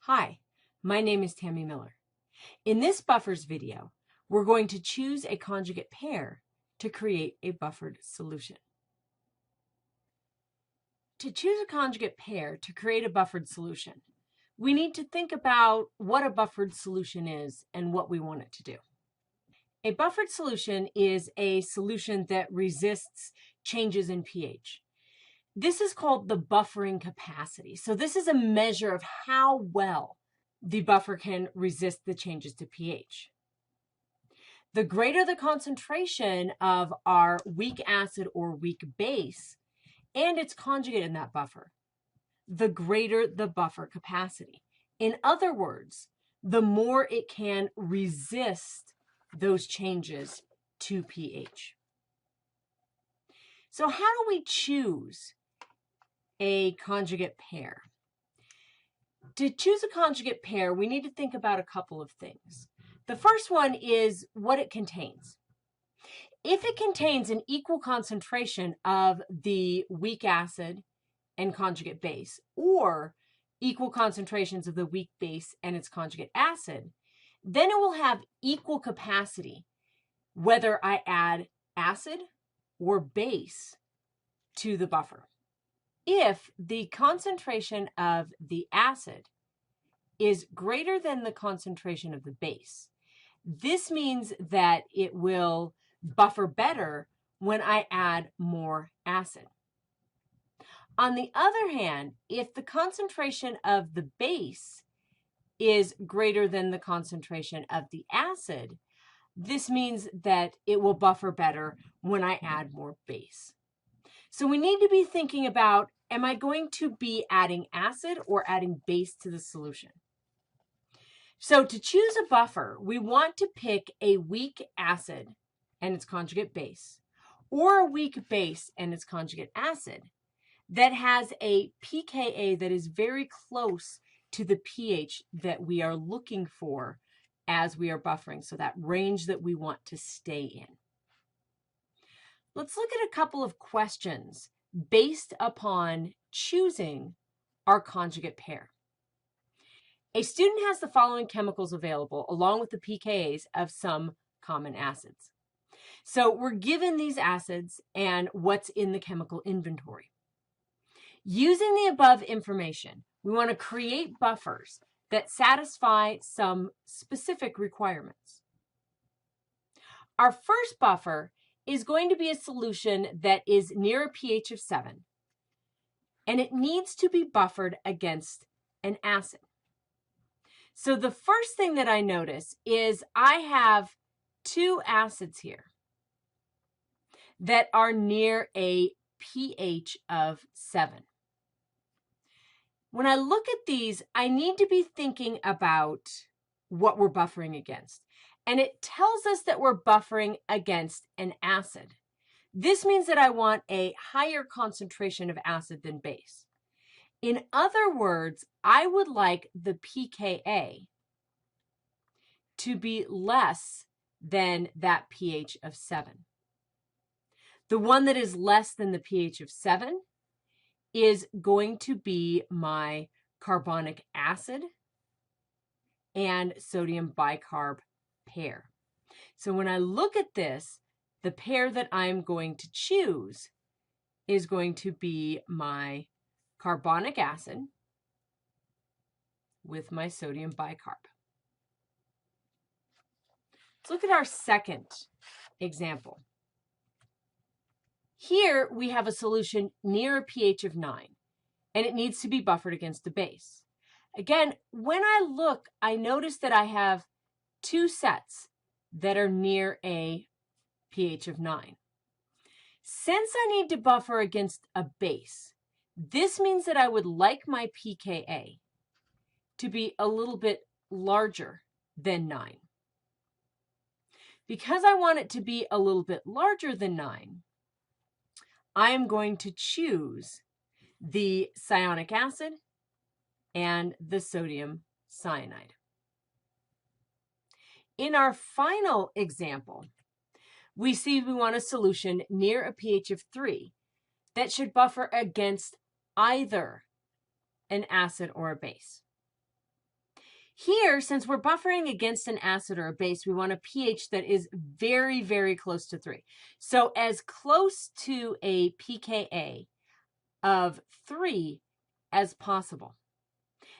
Hi, my name is Tammy Miller. In this buffers video, we're going to choose a conjugate pair to create a buffered solution. To choose a conjugate pair to create a buffered solution, we need to think about what a buffered solution is and what we want it to do. A buffered solution is a solution that resists changes in pH. This is called the buffering capacity. So this is a measure of how well the buffer can resist the changes to pH. The greater the concentration of our weak acid or weak base and its conjugate in that buffer, the greater the buffer capacity. In other words, the more it can resist those changes to pH. So how do we choose a conjugate pair? To choose a conjugate pair, we need to think about a couple of things. The first one is what it contains. If it contains an equal concentration of the weak acid and conjugate base, or equal concentrations of the weak base and its conjugate acid, then it will have equal capacity whether I add acid or base to the buffer. If the concentration of the acid is greater than the concentration of the base, this means that it will buffer better when I add more acid. On the other hand, if the concentration of the base is greater than the concentration of the acid, this means that it will buffer better when I add more base. So we need to be thinking about, am I going to be adding acid or adding base to the solution? So to choose a buffer, we want to pick a weak acid and its conjugate base, or a weak base and its conjugate acid that has a pKa that is very close to the pH that we are looking for as we are buffering, so that range that we want to stay in. Let's look at a couple of questions based upon choosing our conjugate pair. A student has the following chemicals available along with the pKa's of some common acids. So we're given these acids and what's in the chemical inventory. Using the above information, we want to create buffers that satisfy some specific requirements. Our first buffer is going to be a solution that is near a pH of 7, and it needs to be buffered against an acid. So the first thing that I notice is I have two acids here that are near a pH of 7. When I look at these, I need to be thinking about what we're buffering against. And it tells us that we're buffering against an acid. This means that I want a higher concentration of acid than base. In other words, I would like the pKa to be less than that pH of 7. The one that is less than the pH of 7 is going to be my carbonic acid and sodium bicarb pair. So when I look at this, the pair that I'm going to choose is going to be my carbonic acid with my sodium bicarb. Let's look at our second example. Here we have a solution near a pH of 9, and it needs to be buffered against a base. Again, when I look, I notice that I have two sets that are near a pH of 9. Since I need to buffer against a base, this means that I would like my pKa to be a little bit larger than 9. Because I want it to be a little bit larger than 9, I am going to choose the cyanic acid and the sodium cyanide. In our final example, we see we want a solution near a pH of 3 that should buffer against either an acid or a base. Here, since we're buffering against an acid or a base, we want a pH that is very, very close to 3. So as close to a pKa of 3 as possible.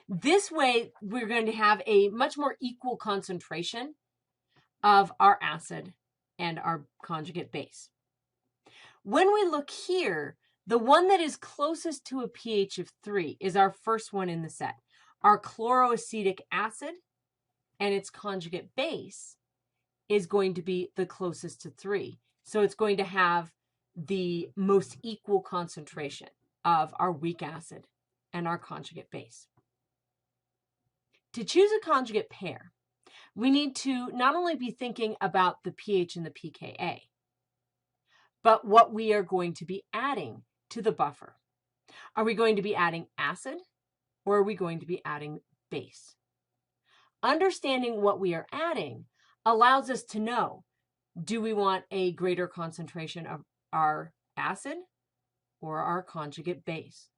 This way, we're going to have a much more equal concentration of our acid and our conjugate base. When we look here, the one that is closest to a pH of 3 is our first one in the set. Our chloroacetic acid and its conjugate base is going to be the closest to 3. So it's going to have the most equal concentration of our weak acid and our conjugate base. To choose a conjugate pair, we need to not only be thinking about the pH and the pKa, but what we are going to be adding to the buffer. Are we going to be adding acid or are we going to be adding base? Understanding what we are adding allows us to know, do we want a greater concentration of our acid or our conjugate base?